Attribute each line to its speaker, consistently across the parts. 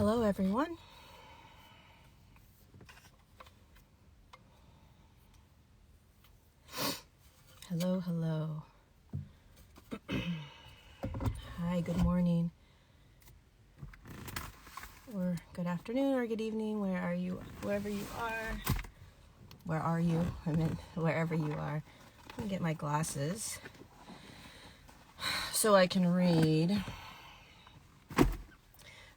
Speaker 1: Hello, everyone. Hello, hello. Hi, good morning. Or good afternoon or good evening. Where are you? Wherever you are. Where are you? I mean, wherever you are. Let me get my glasses so I can read.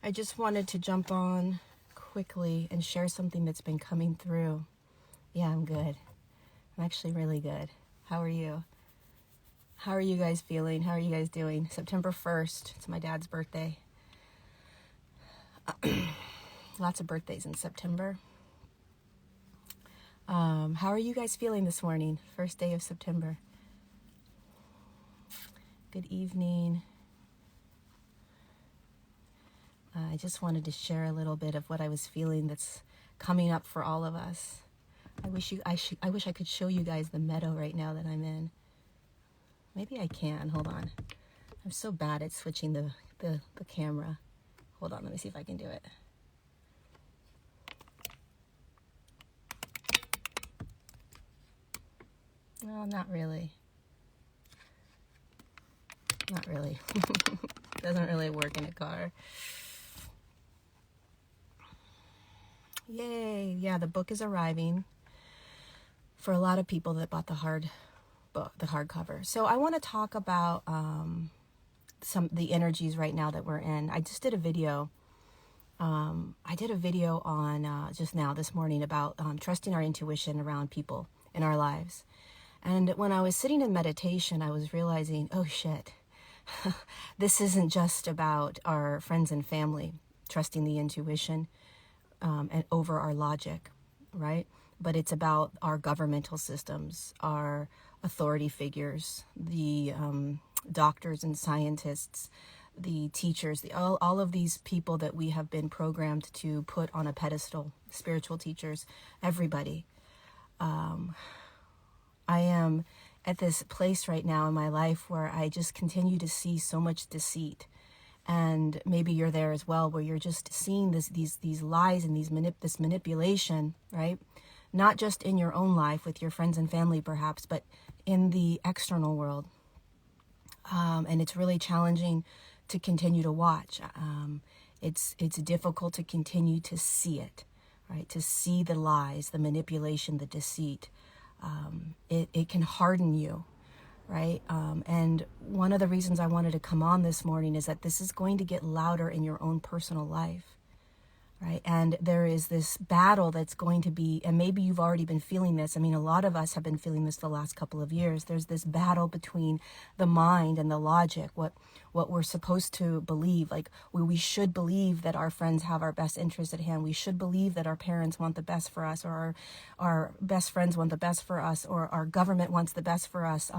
Speaker 1: I just wanted to jump on quickly and share something that's been coming through. Yeah, I'm good. I'm actually really good. How are you? How are you guys feeling? How are you guys doing? September 1st. It's my dad's birthday. Lots of birthdays in September. How are you guys feeling this morning? First day of September. Good evening. I just wanted to share a little bit of what I was feeling that's coming up for all of us. I wish I could show you guys the meadow right now that I'm in. Maybe I can. Hold on. I'm so bad at switching the camera. Hold on. Let me see if I can do it. No, not really. Not really. Doesn't really work in a car. Yay. Yeah, the book is arriving for a lot of people that bought the hardcover. So I want to talk about the energies right now that we're in. I just did a video. I did a video on just now this morning about trusting our intuition around people in our lives. And when I was sitting in meditation, I was realizing, oh shit, this isn't just about our friends and family trusting the intuition and over our logic, right? But it's about our governmental systems, our authority figures, the doctors and scientists, the teachers, all of these people that we have been programmed to put on a pedestal, spiritual teachers, everybody. I am at this place right now in my life where I just continue to see so much deceit. And maybe you're there as well, where you're just seeing these lies and this manipulation, right? Not just in your own life with your friends and family, perhaps, but in the external world. And it's really challenging to continue to watch. It's difficult to continue to see it, right? To see the lies, the manipulation, the deceit. It can harden you, right? And one of the reasons I wanted to come on this morning is that this is going to get louder in your own personal life, right? And there is this battle that's going to be, and maybe you've already been feeling this. I mean, a lot of us have been feeling this the last couple of years. There's this battle between the mind and the logic, what we're supposed to believe. Like we should believe that our friends have our best interest at hand. We should believe that our parents want the best for us, or our best friends want the best for us, or our government wants the best for us,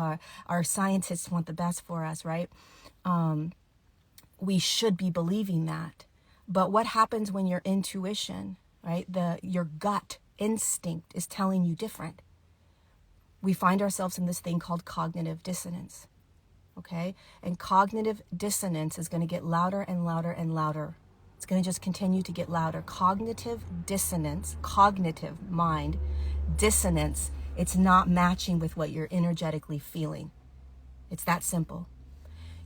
Speaker 1: our scientists want the best for us, right? We should be believing that. But what happens when your intuition, right, your gut instinct is telling you different? We find ourselves in this thing called cognitive dissonance, okay? And cognitive dissonance is going to get louder and louder and louder. It's going to just continue to get louder. Cognitive dissonance, cognitive mind, dissonance, it's not matching with what you're energetically feeling. It's that simple.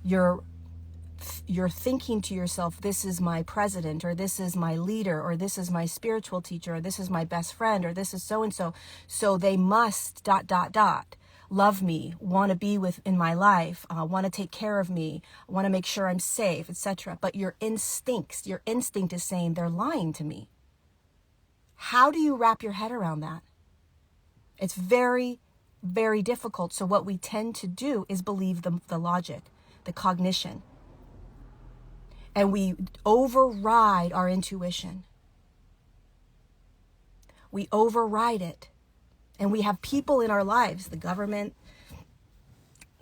Speaker 1: You're thinking to yourself, this is my president, or this is my leader, or this is my spiritual teacher, or this is my best friend, or this is so-and-so. So they must ... love me, want to be in my life, want to take care of me, want to make sure I'm safe, etc. But your instinct is saying they're lying to me. How do you wrap your head around that? It's very, very difficult. So what we tend to do is believe the logic, the cognition. And we override our intuition. We override it. And we have people in our lives, the government,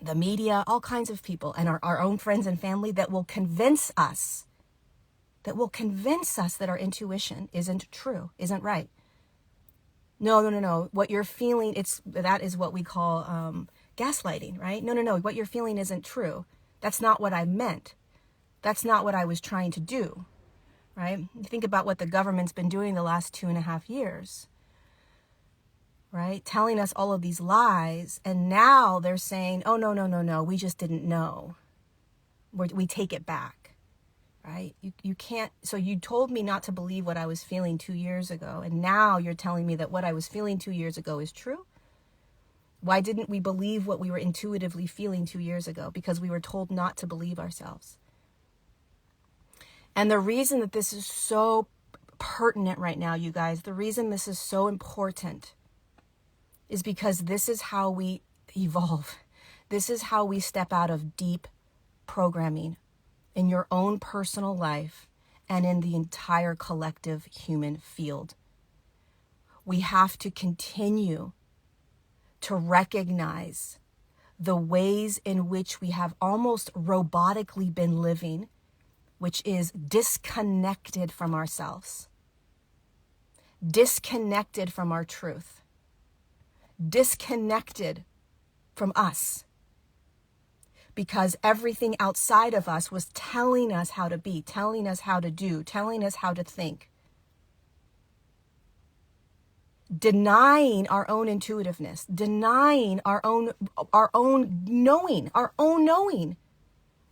Speaker 1: the media, all kinds of people, and our own friends and family that will convince us that our intuition isn't true, isn't right. No. What you're feeling, that is what we call gaslighting, right? No. What you're feeling isn't true. That's not what I meant. That's not what I was trying to do, right? You think about what the government's been doing the last 2.5 years, right? Telling us all of these lies. And now they're saying, oh, no, we just didn't know. We take it back, right? You can't. So you told me not to believe what I was feeling 2 years ago. And now you're telling me that what I was feeling 2 years ago is true. Why didn't we believe what we were intuitively feeling 2 years ago? Because we were told not to believe ourselves. And the reason that this is so pertinent right now, you guys, the reason this is so important is because this is how we evolve. This is how we step out of deep programming in your own personal life and in the entire collective human field. We have to continue to recognize the ways in which we have almost robotically been living, which is disconnected from ourselves, disconnected from our truth, disconnected from us, because everything outside of us was telling us how to be, telling us how to do, telling us how to think, denying our own intuitiveness, denying our own knowing.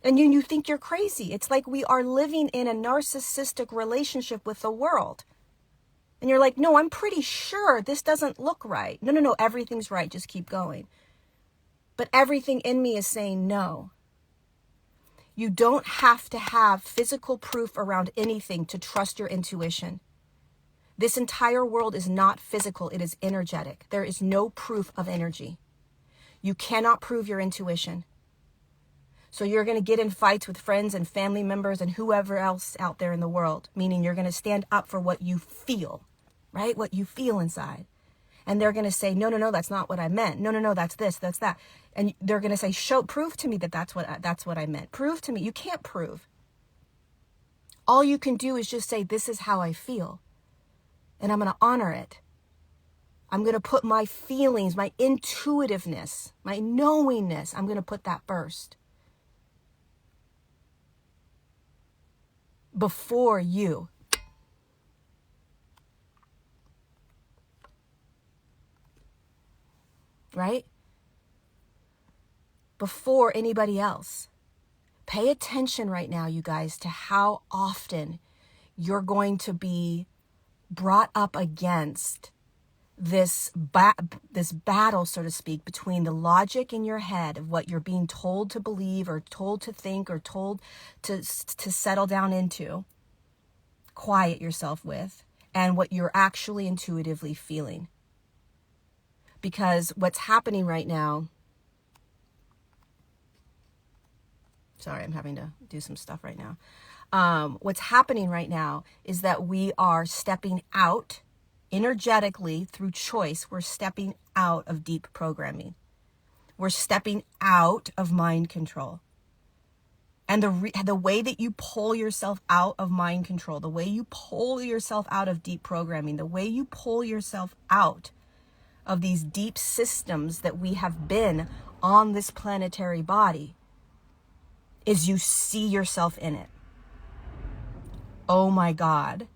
Speaker 1: And you think you're crazy. It's like we are living in a narcissistic relationship with the world. And you're like, no, I'm pretty sure this doesn't look right. No, everything's right. Just keep going. But everything in me is saying no. You don't have to have physical proof around anything to trust your intuition. This entire world is not physical. It is energetic. There is no proof of energy. You cannot prove your intuition. So you're going to get in fights with friends and family members and whoever else out there in the world, meaning you're going to stand up for what you feel, right? What you feel inside. And they're going to say, no, that's not what I meant. No, that's this, that's that. And they're going to say, prove to me that that's what I meant. Prove to me. You can't prove. All you can do is just say, this is how I feel. And I'm going to honor it. I'm going to put my feelings, my intuitiveness, my knowingness, I'm going to put that first. Before you. Right? Before anybody else. Pay attention right now, you guys, to how often you're going to be brought up against this battle, so to speak, between the logic in your head of what you're being told to believe or told to think or told to settle down into, quiet yourself with, and what you're actually intuitively feeling. Because what's happening right now, sorry, I'm having to do some stuff right now. What's happening right now is that we are stepping out energetically through choice. We're stepping out of deep programming. We're stepping out of mind control. And the way that you pull yourself out of mind control, the way you pull yourself out of deep programming, the way you pull yourself out of these deep systems that we have been on this planetary body, is you see yourself in it. Oh my God,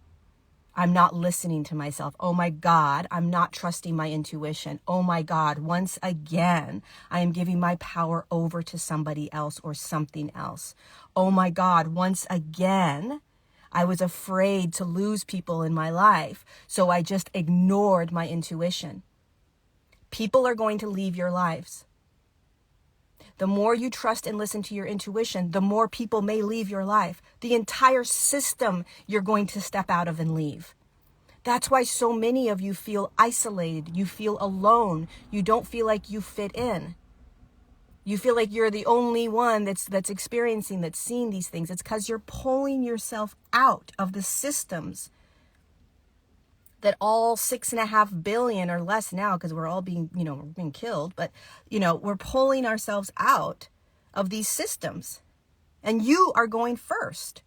Speaker 1: I'm not listening to myself. Oh my God, I'm not trusting my intuition. Oh my God, once again, I am giving my power over to somebody else or something else. Oh my God, once again, I was afraid to lose people in my life, so I just ignored my intuition. People are going to leave your lives. The more you trust and listen to your intuition, the more people may leave your life. The entire system you're going to step out of and leave. That's why so many of you feel isolated. You feel alone. You don't feel like you fit in. You feel like you're the only one that's experiencing, that's seeing these things. It's because you're pulling yourself out of the systems that all 6.5 billion or less now, because we're all being killed, but, we're pulling ourselves out of these systems. And you are going first.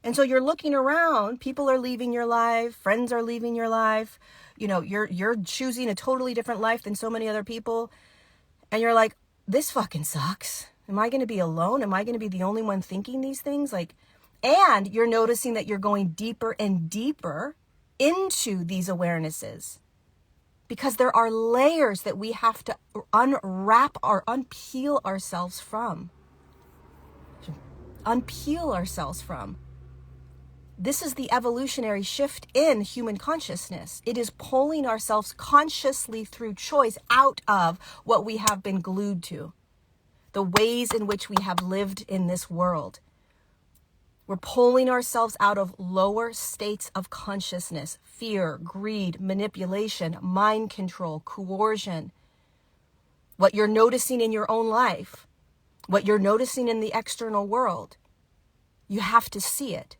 Speaker 1: And so you're looking around, people are leaving your life, friends are leaving your life, you're choosing a totally different life than so many other people. And you're like, this fucking sucks. Am I going to be alone? Am I going to be the only one thinking these things? And you're noticing that you're going deeper and deeper into these awarenesses, because there are layers that we have to unwrap or unpeel ourselves from. Unpeel ourselves from. This is the evolutionary shift in human consciousness. It is pulling ourselves consciously through choice out of what we have been glued to, the ways in which we have lived in this world. We're pulling ourselves out of lower states of consciousness: fear, greed, manipulation, mind control, coercion. What you're noticing in your own life, what you're noticing in the external world, you have to see it.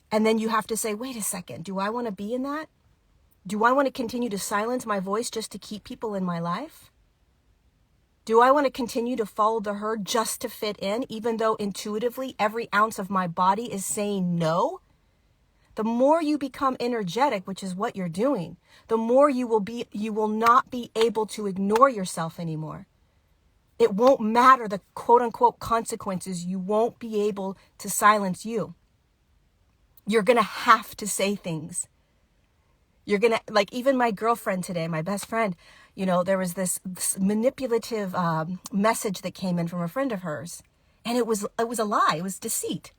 Speaker 1: And then you have to say, wait a second, do I want to be in that? Do I want to continue to silence my voice just to keep people in my life? Do I want to continue to follow the herd just to fit in, even though intuitively every ounce of my body is saying no? The more you become energetic, which is what you're doing, the more you will not be able to ignore yourself anymore. It won't matter the quote unquote consequences. You won't be able to silence you. You're going to have to say things. You're going to, like, even my girlfriend today, my best friend, there was this manipulative message that came in from a friend of hers. And it was a lie. It was deceit.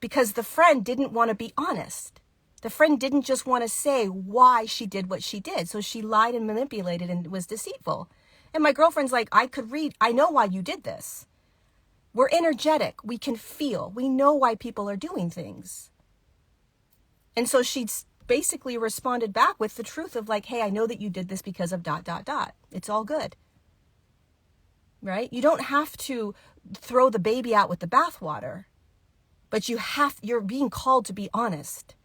Speaker 1: Because the friend didn't want to be honest. The friend didn't just want to say why she did what she did. So she lied and manipulated and was deceitful. And my girlfriend's like, I know why you did this. We're energetic. We can feel. We know why people are doing things. And so she basically responded back with the truth of like, hey, I know that you did this because of ... It's all good. Right? You don't have to throw the baby out with the bathwater, but you're being called to be honest.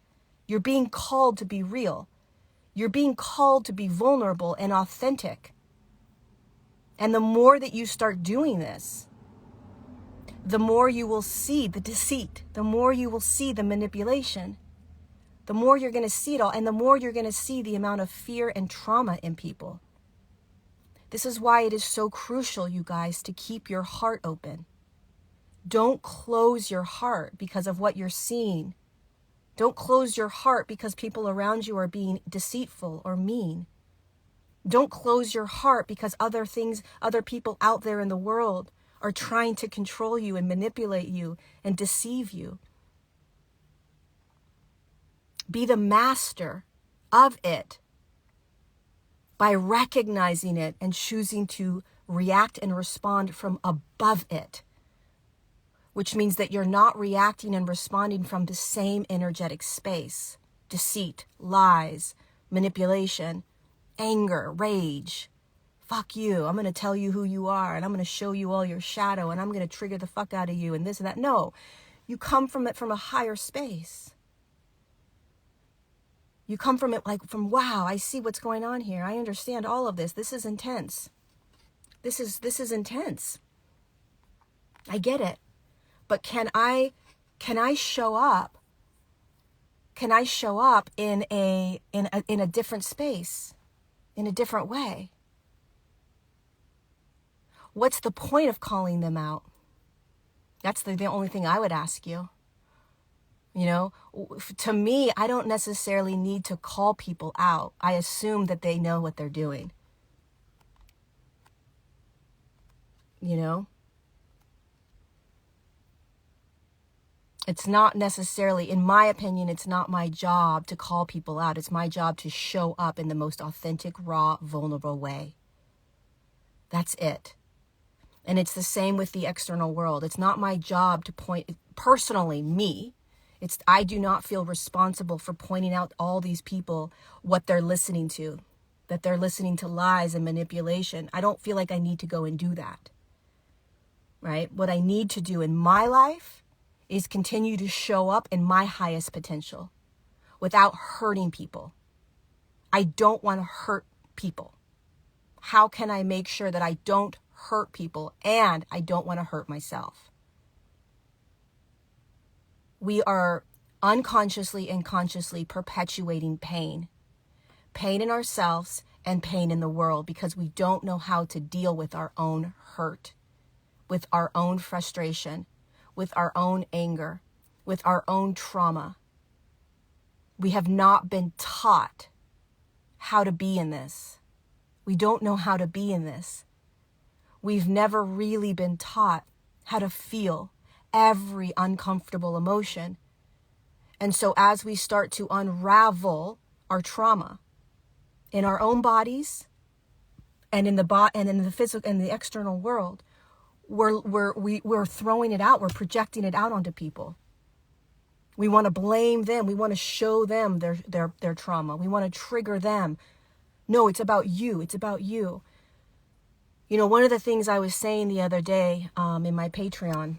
Speaker 1: You're being called to be real. You're being called to be vulnerable and authentic. And the more that you start doing this, the more you will see the deceit, the more you will see the manipulation, the more you're going to see it all, and the more you're going to see the amount of fear and trauma in people. This is why it is so crucial, you guys, to keep your heart open. Don't close your heart because of what you're seeing. Don't close your heart because people around you are being deceitful or mean. Don't close your heart because other people out there in the world are trying to control you and manipulate you and deceive you. Be the master of it by recognizing it and choosing to react and respond from above it, which means that you're not reacting and responding from the same energetic space. Deceit, lies, manipulation, anger, rage. Fuck you. I'm going to tell you who you are, and I'm going to show you all your shadow, and I'm going to trigger the fuck out of you and this and that. No, you come from it from a higher space. You come from it from, wow, I see what's going on here. I understand all of this. This is intense. This is intense. I get it. But can I show up? Can I show up in a different space, in a different way? What's the point of calling them out? That's the only thing I would ask you. To me, I don't necessarily need to call people out. I assume that they know what they're doing. It's not necessarily, in my opinion, it's not my job to call people out. It's my job to show up in the most authentic, raw, vulnerable way. That's it. And it's the same with the external world. It's not my job to point, personally, me. I do not feel responsible for pointing out all these people what they're listening to, that they're listening to lies and manipulation. I don't feel like I need to go and do that, right? What I need to do in my life is continue to show up in my highest potential without hurting people. I don't want to hurt people. How can I make sure that I don't hurt people and I don't want to hurt myself? We are unconsciously and consciously perpetuating pain in ourselves and pain in the world because we don't know how to deal with our own hurt, with our own frustration, with our own anger, with our own trauma. We have not been taught how to be in this. We don't know how to be in this. We've never really been taught how to feel every uncomfortable emotion. And so as we start to unravel our trauma in our own bodies and in the physical and the external world, we're throwing it out, we're projecting it out onto people. We want to blame them. We want to show them their trauma. We want to trigger them. No, it's about you. It's about you. You know, one of the things I was saying the other day in my Patreon,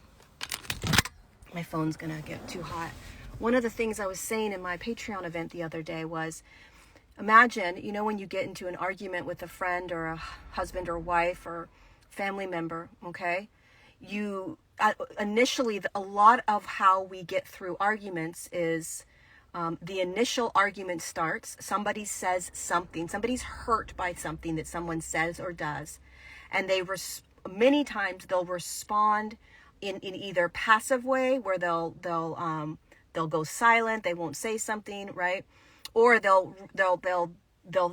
Speaker 1: my phone's going to get too hot. One of the things I was saying in my Patreon event the other day was, imagine, you know, when you get into an argument with a friend or a husband or wife or family member, okay? Initially, a lot of how we get through arguments is the initial argument starts. Somebody says something. Somebody's hurt by something that someone says or does. And many times they'll respond in either passive way where they'll go silent. They won't say something, right? Or they'll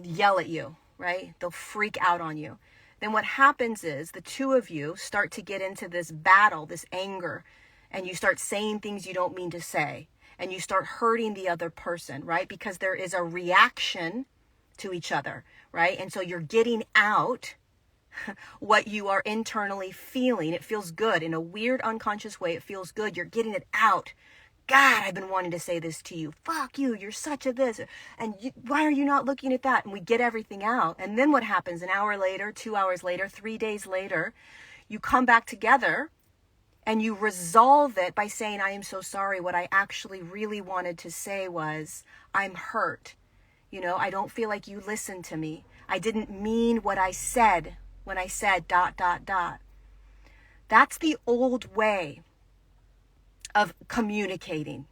Speaker 1: yell at you, right? They'll freak out on you. Then what happens is the two of you start to get into this battle, this anger, and you start saying things you don't mean to say, and you start hurting the other person, right? Because there is a reaction to each other, right? And so you're getting out what you are internally feeling. It feels good. In a weird, unconscious way, it feels good. You're getting it out. God, I've been wanting to say this to you. Fuck you. You're such a this. And why are you not looking at that? And we get everything out. And then what happens? An hour later, 2 hours later, 3 days later, you come back together and you resolve it by saying, I am so sorry. What I actually really wanted to say was, I'm hurt. You know, I don't feel like you listened to me. I didn't mean what I said when I said ... That's the old way of communicating.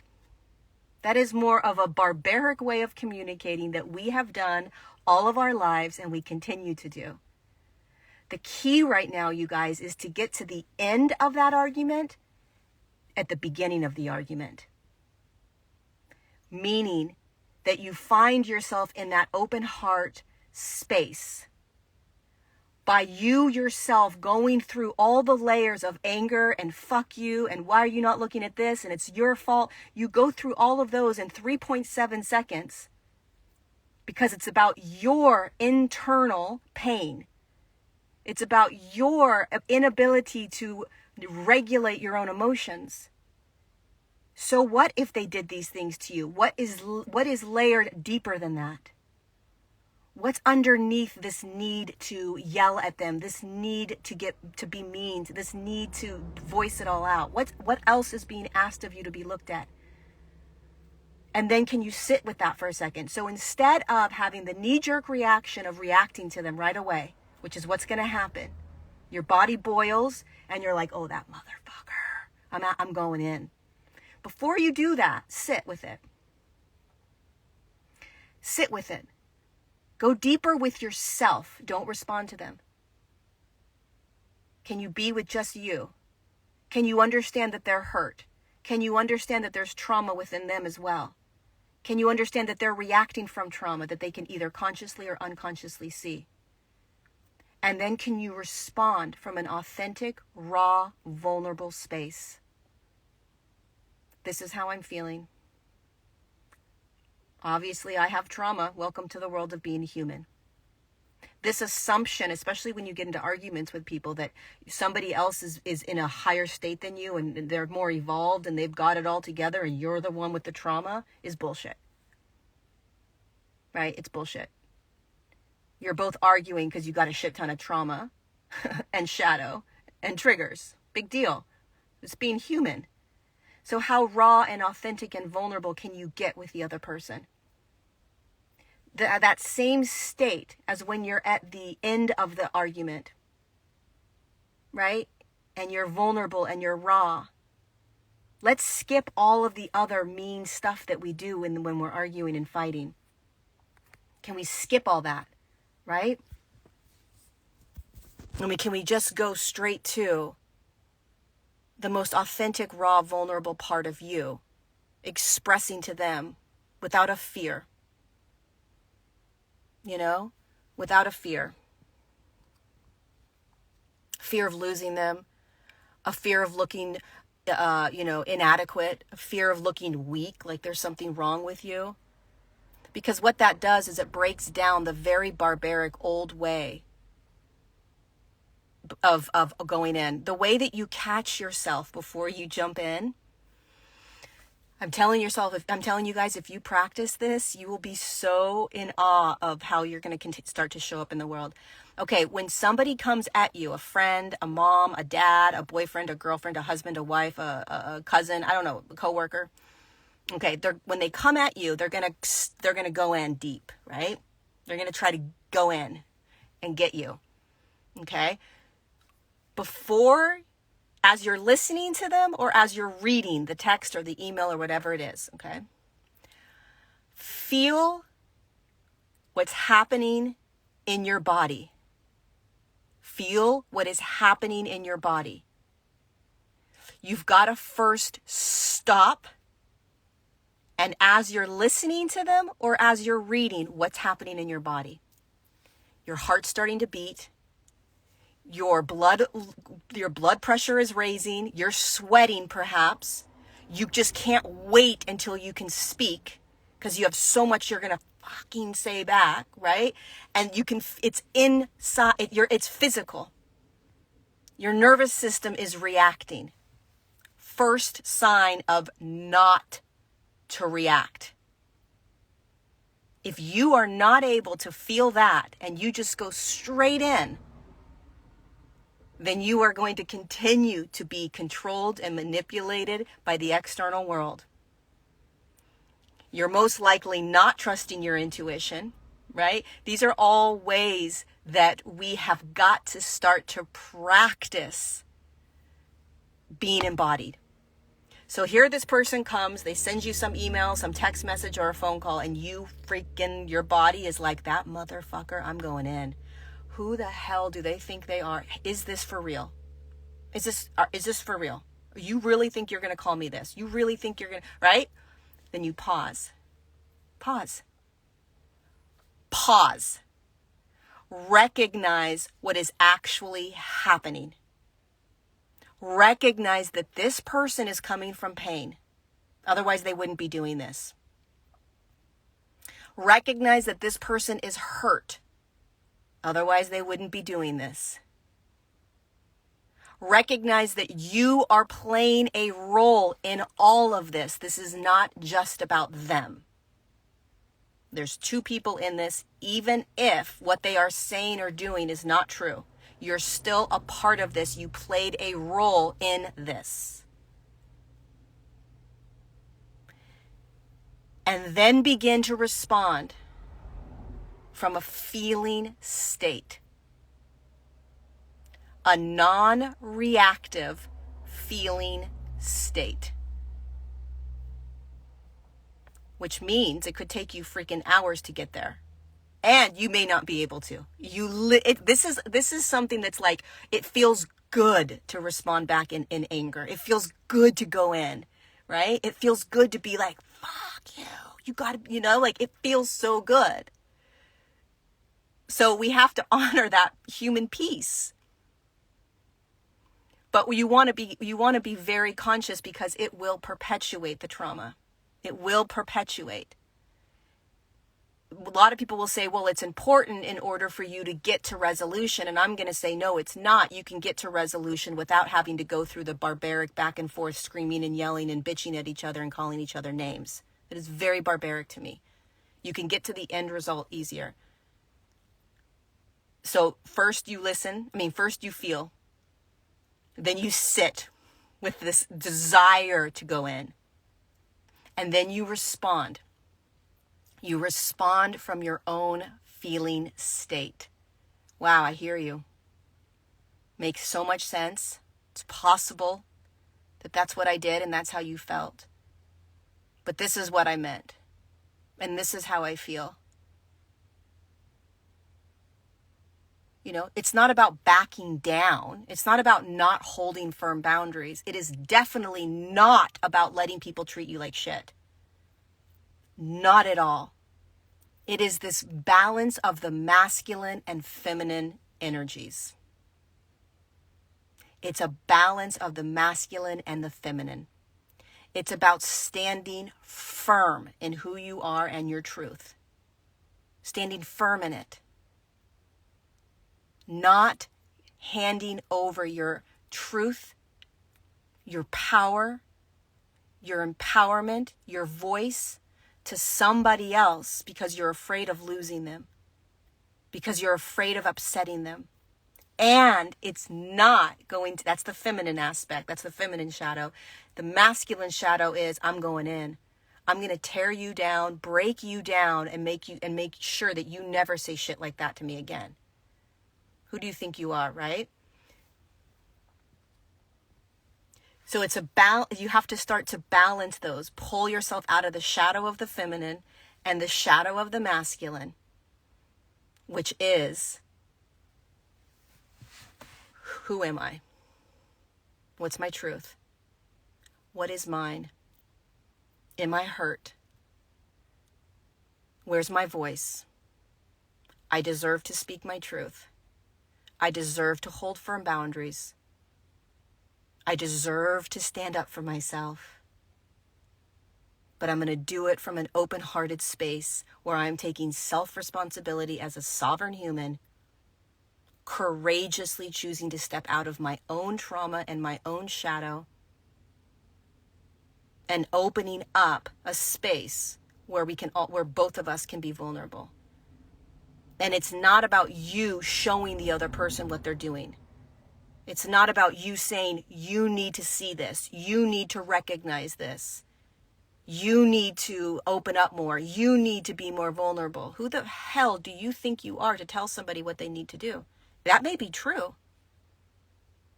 Speaker 1: That is more of a barbaric way of communicating that we have done all of our lives and we continue to do. The key right now, you guys, is to get to the end of that argument at the beginning of the argument. Meaning that you find yourself in that open heart space by you yourself going through all the layers of anger and fuck you and why are you not looking at this and it's your fault. You go through all of those in 3.7 seconds because it's about your internal pain. It's about your inability to regulate your own emotions. So what if they did these things to you? What is layered deeper than that? What's underneath this need to yell at them, this need to be mean, this need to voice it all out? What else is being asked of you to be looked at? And then can you sit with that for a second? So instead of having the knee-jerk reaction of reacting to them right away, which is what's going to happen, your body boils and you're like, oh, that motherfucker, I'm going in. Before you do that, sit with it. Sit with it. Go deeper with yourself. Don't respond to them. Can you be with just you? Can you understand that they're hurt? Can you understand that there's trauma within them as well? Can you understand that they're reacting from trauma that they can either consciously or unconsciously see? And then can you respond from an authentic, raw, vulnerable space? This is how I'm feeling. Obviously, I have trauma. Welcome to the world of being human. This assumption, especially when you get into arguments with people, that somebody else is in a higher state than you and they're more evolved and they've got it all together and you're the one with the trauma, is bullshit. Right? It's bullshit. You're both arguing because you got a shit ton of trauma and shadow and triggers. Big deal. It's being human. So how raw and authentic and vulnerable can you get with the other person? That same state as when you're at the end of the argument, right? And you're vulnerable and you're raw. Let's skip all of the other mean stuff that we do when we're arguing and fighting. Can we skip all that, right? Can we just go straight to the most authentic, raw, vulnerable part of you expressing to them without a fear, without a fear of losing them, a fear of looking, inadequate, a fear of looking weak, like there's something wrong with you. Because what that does is it breaks down the very barbaric old way of going in. The way that you catch yourself before you jump in. I'm telling you guys, if you practice this, you will be so in awe of how you're going to start to show up in the world. Okay, when somebody comes at you, a friend, a mom, a dad, a boyfriend, a girlfriend, a husband, a wife, a cousin, I don't know, a coworker. Okay, when they come at you, they're gonna go in deep, right? They're gonna try to go in and get you. Okay, as you're listening to them or as you're reading the text or the email or whatever it is, okay? Feel what's happening in your body. Feel what is happening in your body. You've got to first stop, and as you're listening to them or as you're reading, what's happening in your body? Your heart's starting to beat. Your blood pressure is raising. You're sweating perhaps. You just can't wait until you can speak because you have so much you're going to fucking say back, right? And it's inside, it's physical. Your nervous system is reacting. First sign of not to react. If you are not able to feel that and you just go straight in, then you are going to continue to be controlled and manipulated by the external world. You're most likely not trusting your intuition, right? These are all ways that we have got to start to practice being embodied. So here this person comes, they send you some email, some text message or a phone call, and your body is like, that motherfucker, I'm going in. Who the hell do they think they are? Is this for real? Is this for real? You really think you're going to call me this? You really think you're going to, right? Then you pause. Pause. Recognize what is actually happening. Recognize that this person is coming from pain. Otherwise, they wouldn't be doing this. Recognize that this person is hurt. Otherwise, they wouldn't be doing this. Recognize that you are playing a role in all of this. This is not just about them. There's two people in this, even if what they are saying or doing is not true. You're still a part of this. You played a role in this. And then begin to respond from a feeling state. A non-reactive feeling state. Which means it could take you freaking hours to get there. And you may not be able to. This is something that's like, it feels good to respond back in anger. It feels good to go in, right? It feels good to be like, fuck you. You gotta, like it feels so good. So we have to honor that human piece. But you want to be very conscious because it will perpetuate the trauma. It will perpetuate. A lot of people will say, well, it's important in order for you to get to resolution. And I'm going to say, no, it's not. You can get to resolution without having to go through the barbaric back and forth screaming and yelling and bitching at each other and calling each other names. It is very barbaric to me. You can get to the end result easier. So first you first you feel. Then you sit with this desire to go in. And then you respond. You respond from your own feeling state. Wow, I hear you. Makes so much sense. It's possible that that's what I did and that's how you felt. But this is what I meant. And this is how I feel. It's not about backing down. It's not about not holding firm boundaries. It is definitely not about letting people treat you like shit. Not at all. It is this balance of the masculine and feminine energies. It's a balance of the masculine and the feminine. It's about standing firm in who you are and your truth. Standing firm in it. Not handing over your truth, your power, your empowerment, your voice to somebody else because you're afraid of losing them, because you're afraid of upsetting them. And it's not going to, that's the feminine aspect. That's the feminine shadow. The masculine shadow is, I'm going in. I'm going to tear you down, break you down, and make sure that you never say shit like that to me again. Who do you think you are, right? So it's you have to start to balance those. Pull yourself out of the shadow of the feminine and the shadow of the masculine, which is, who am I? What's my truth? What is mine? Am I hurt? Where's my voice? I deserve to speak my truth. I deserve to hold firm boundaries. I deserve to stand up for myself. But I'm going to do it from an open-hearted space where I'm taking self-responsibility as a sovereign human, courageously choosing to step out of my own trauma and my own shadow, and opening up a space where where both of us can be vulnerable. And it's not about you showing the other person what they're doing. It's not about you saying, you need to see this. You need to recognize this. You need to open up more. You need to be more vulnerable. Who the hell do you think you are to tell somebody what they need to do? That may be true.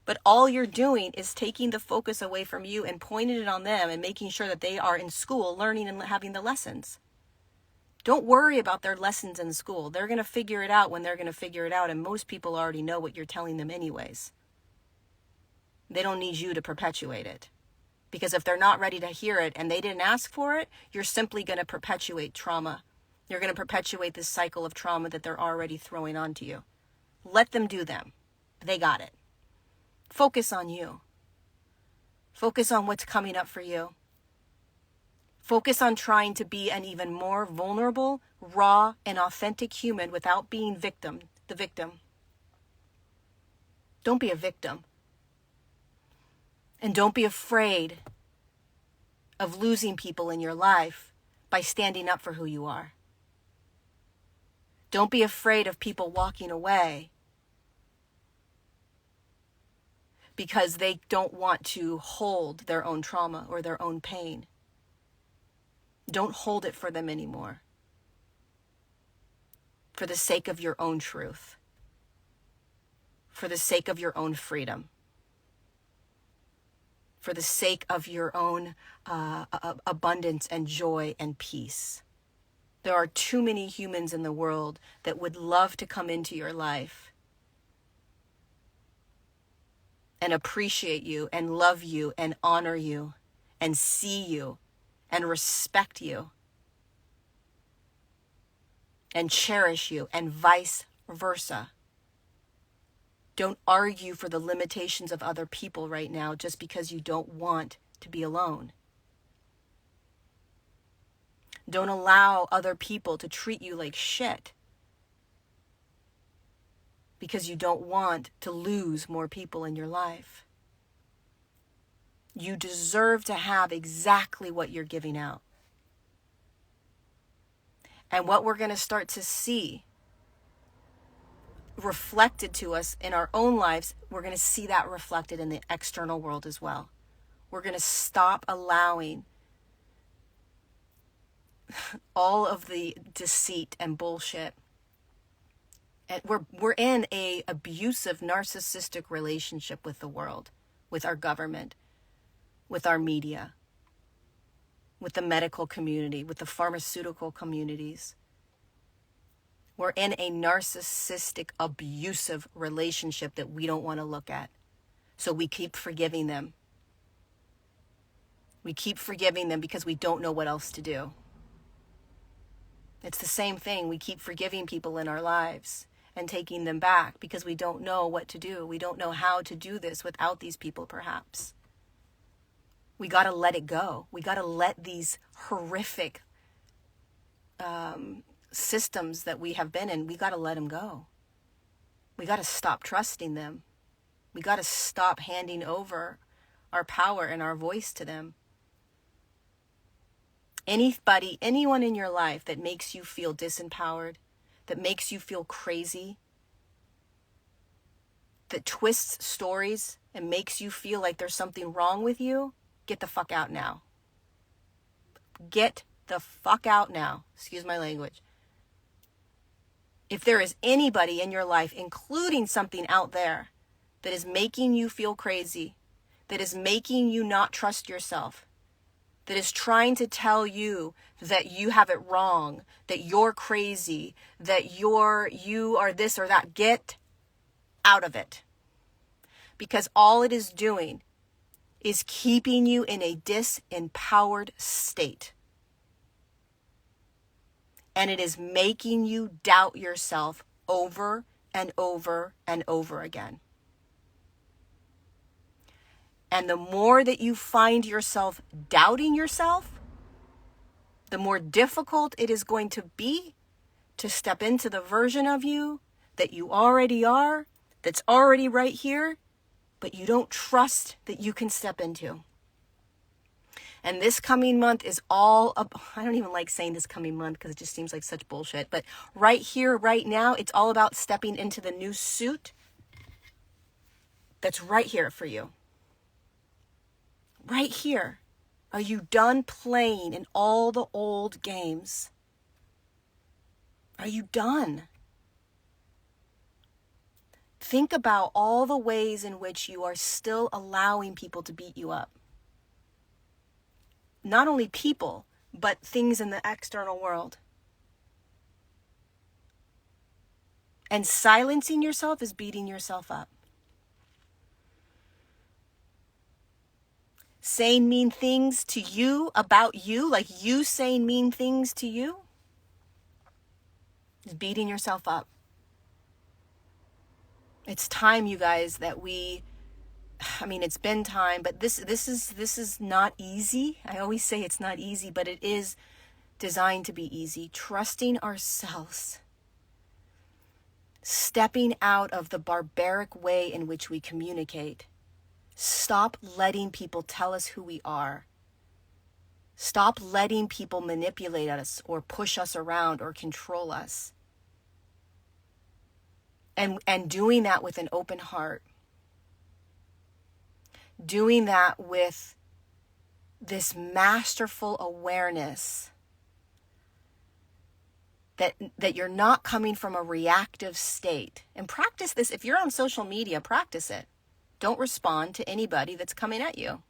Speaker 1: But all you're doing is taking the focus away from you and pointing it on them and making sure that they are in school learning and having the lessons. Don't worry about their lessons in school. They're going to figure it out when they're going to figure it out. And most people already know what you're telling them anyways. They don't need you to perpetuate it. Because if they're not ready to hear it and they didn't ask for it, you're simply going to perpetuate trauma. You're going to perpetuate this cycle of trauma that they're already throwing onto you. Let them do them. They got it. Focus on you. Focus on what's coming up for you. Focus on trying to be an even more vulnerable, raw, and authentic human without being the victim. Don't be a victim. And don't be afraid of losing people in your life by standing up for who you are. Don't be afraid of people walking away because they don't want to hold their own trauma or their own pain. Don't hold it for them anymore. For the sake of your own truth. For the sake of your own freedom. For the sake of your own abundance and joy and peace. There are too many humans in the world that would love to come into your life and appreciate you and love you and honor you and see you and respect you and cherish you and vice versa. Don't argue for the limitations of other people right now just because you don't want to be alone. Don't allow other people to treat you like shit because you don't want to lose more people in your life. You deserve to have exactly what you're giving out. And what we're going to start to see reflected to us in our own lives, we're going to see that reflected in the external world as well. We're going to stop allowing all of the deceit and bullshit. And we're in a abusive, narcissistic relationship with the world, with our government, with our media, with the medical community, with the pharmaceutical communities, We're in a narcissistic, abusive relationship that we don't want to look at. So we keep forgiving them. We keep forgiving them because we don't know what else to do. It's the same thing. We keep forgiving people in our lives and taking them back because we don't know what to do. We don't know how to do this without these people, perhaps. We got to let it go. We got to let these horrific systems that we have been in, we got to let them go. We got to stop trusting them. We got to stop handing over our power and our voice to them. Anyone in your life that makes you feel disempowered, that makes you feel crazy, that twists stories and makes you feel like there's something wrong with you, get the fuck out now. Get the fuck out now. Excuse my language. If there is anybody in your life, including something out there, that is making you feel crazy, that is making you not trust yourself, that is trying to tell you that you have it wrong, that you're crazy, that you are this or that, get out of it. Because all it is doing is keeping you in a disempowered state. And it is making you doubt yourself over and over and over again. And the more that you find yourself doubting yourself, the more difficult it is going to be to step into the version of you that you already are, that's already right here, but you don't trust that you can step into. And this coming month is all up. I don't even like saying this coming month because it just seems like such bullshit. But right here, right now, it's all about stepping into the new suit that's right here for you. Right here. Are you done playing in all the old games? Are you done? Think about all the ways in which you are still allowing people to beat you up. Not only people, but things in the external world. And silencing yourself is beating yourself up. Saying mean things to you, about you, like you saying mean things to you, is beating yourself up. It's time, you guys, that it's been time, but this is not easy. I always say it's not easy, but it is designed to be easy. Trusting ourselves. Stepping out of the barbaric way in which we communicate. Stop letting people tell us who we are. Stop letting people manipulate us or push us around or control us. And doing that with an open heart. Doing that with this masterful awareness that you're not coming from a reactive state. And practice this. If you're on social media, practice it. Don't respond to anybody that's coming at you.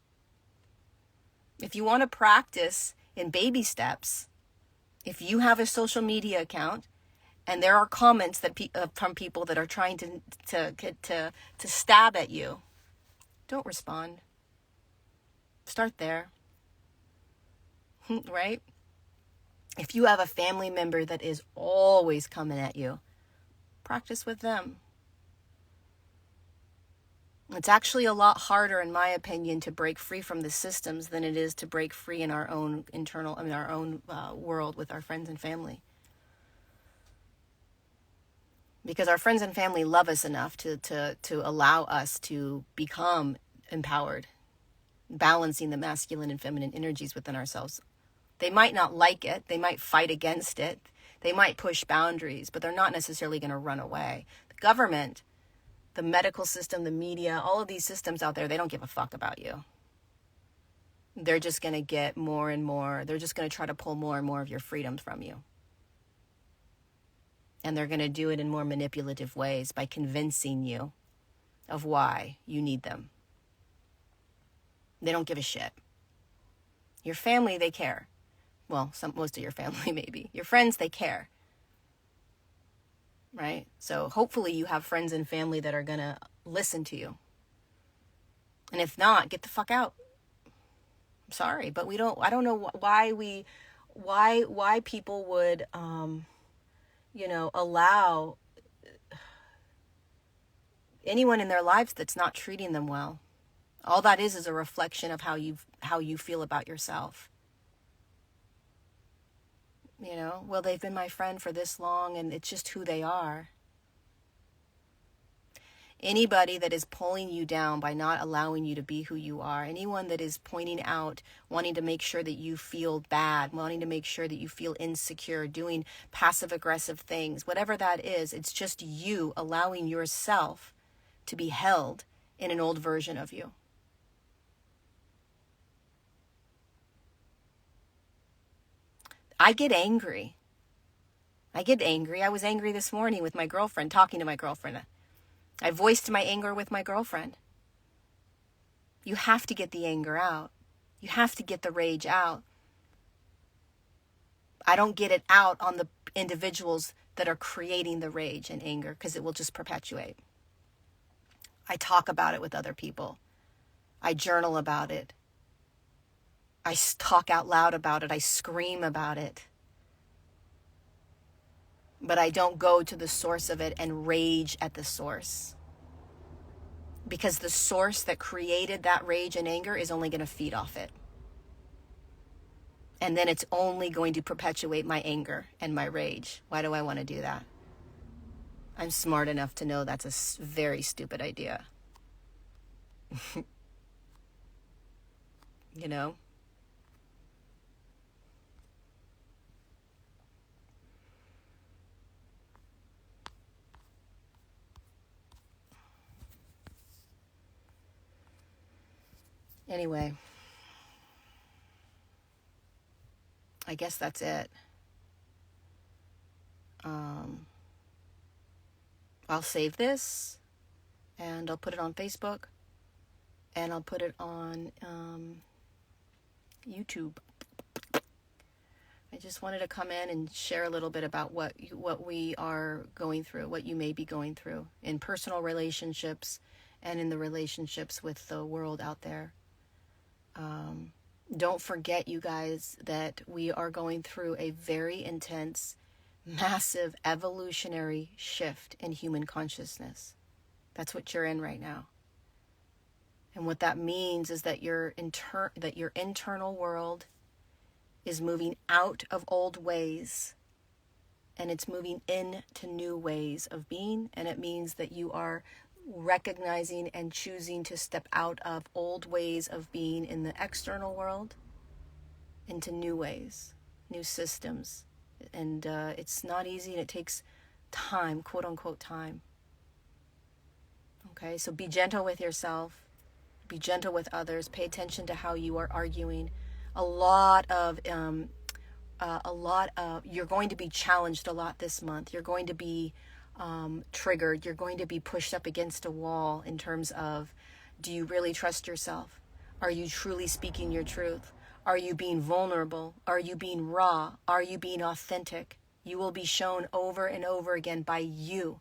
Speaker 1: If you want to practice in baby steps, if you have a social media account and there are comments that from people that are trying to stab at you, don't respond. Start there. Right? If you have a family member that is always coming at you, practice with them. It's actually a lot harder, in my opinion, to break free from the systems than it is to break free in our own world with our friends and family. Because our friends and family love us enough to allow us to become empowered, balancing the masculine and feminine energies within ourselves. They might not like it. They might fight against it. They might push boundaries, but they're not necessarily going to run away. The government, the medical system, the media, all of these systems out there, they don't give a fuck about you. They're just going to get more and more. They're just going to try to pull more and more of your freedoms from you. And they're going to do it in more manipulative ways by convincing you of why you need them. They don't give a shit. Your family, they care. Well, most of your family maybe. Your friends, they care. right? So hopefully you have friends and family that are going to listen to you. And if not, get the fuck out. I'm sorry, but I don't know why people would, allow anyone in their lives that's not treating them well. All that is a reflection of how you feel about yourself. Well, they've been my friend for this long and it's just who they are. Anybody that is pulling you down by not allowing you to be who you are, anyone that is pointing out, wanting to make sure that you feel bad, wanting to make sure that you feel insecure, doing passive aggressive things, whatever that is, it's just you allowing yourself to be held in an old version of you. I get angry. I was angry this morning with my girlfriend, talking to my girlfriend. I voiced my anger with my girlfriend. You have to get the anger out. You have to get the rage out. I don't get it out on the individuals that are creating the rage and anger because it will just perpetuate. I talk about it with other people. I journal about it. I talk out loud about it. I scream about it. But I don't go to the source of it and rage at the source. Because the source that created that rage and anger is only going to feed off it. And then it's only going to perpetuate my anger and my rage. Why do I want to do that? I'm smart enough to know that's a very stupid idea. You know? Anyway, I guess that's it. I'll save this and I'll put it on Facebook and I'll put it on YouTube. I just wanted to come in and share a little bit about what we are going through, what you may be going through in personal relationships and in the relationships with the world out there. Don't forget, you guys, that we are going through a very intense, massive evolutionary shift in human consciousness. That's what you're in right now. And what that means is that your internal world is moving out of old ways and it's moving into new ways of being. And it means that you are recognizing and choosing to step out of old ways of being in the external world into new ways, new systems. And it's not easy and it takes time, quote unquote time. Okay, so be gentle with yourself, be gentle with others, pay attention to how you are arguing. A lot of you're going to be challenged a lot this month. You're going to be triggered. You're going to be pushed up against a wall in terms of, do you really trust yourself? Are you truly speaking your truth? Are you being vulnerable? Are you being raw? Are you being authentic? You will be shown over and over again by you.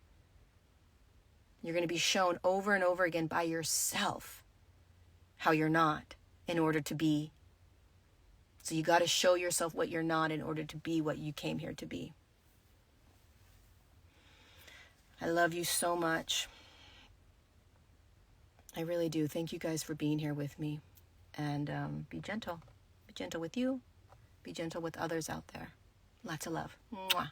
Speaker 1: You're going to be shown over and over again by yourself how you're not in order to be. So you got to show yourself what you're not in order to be what you came here to be. I love you so much. I really do. Thank you guys for being here with me. And be gentle. Be gentle with you. Be gentle with others out there. Lots of love. Mwah.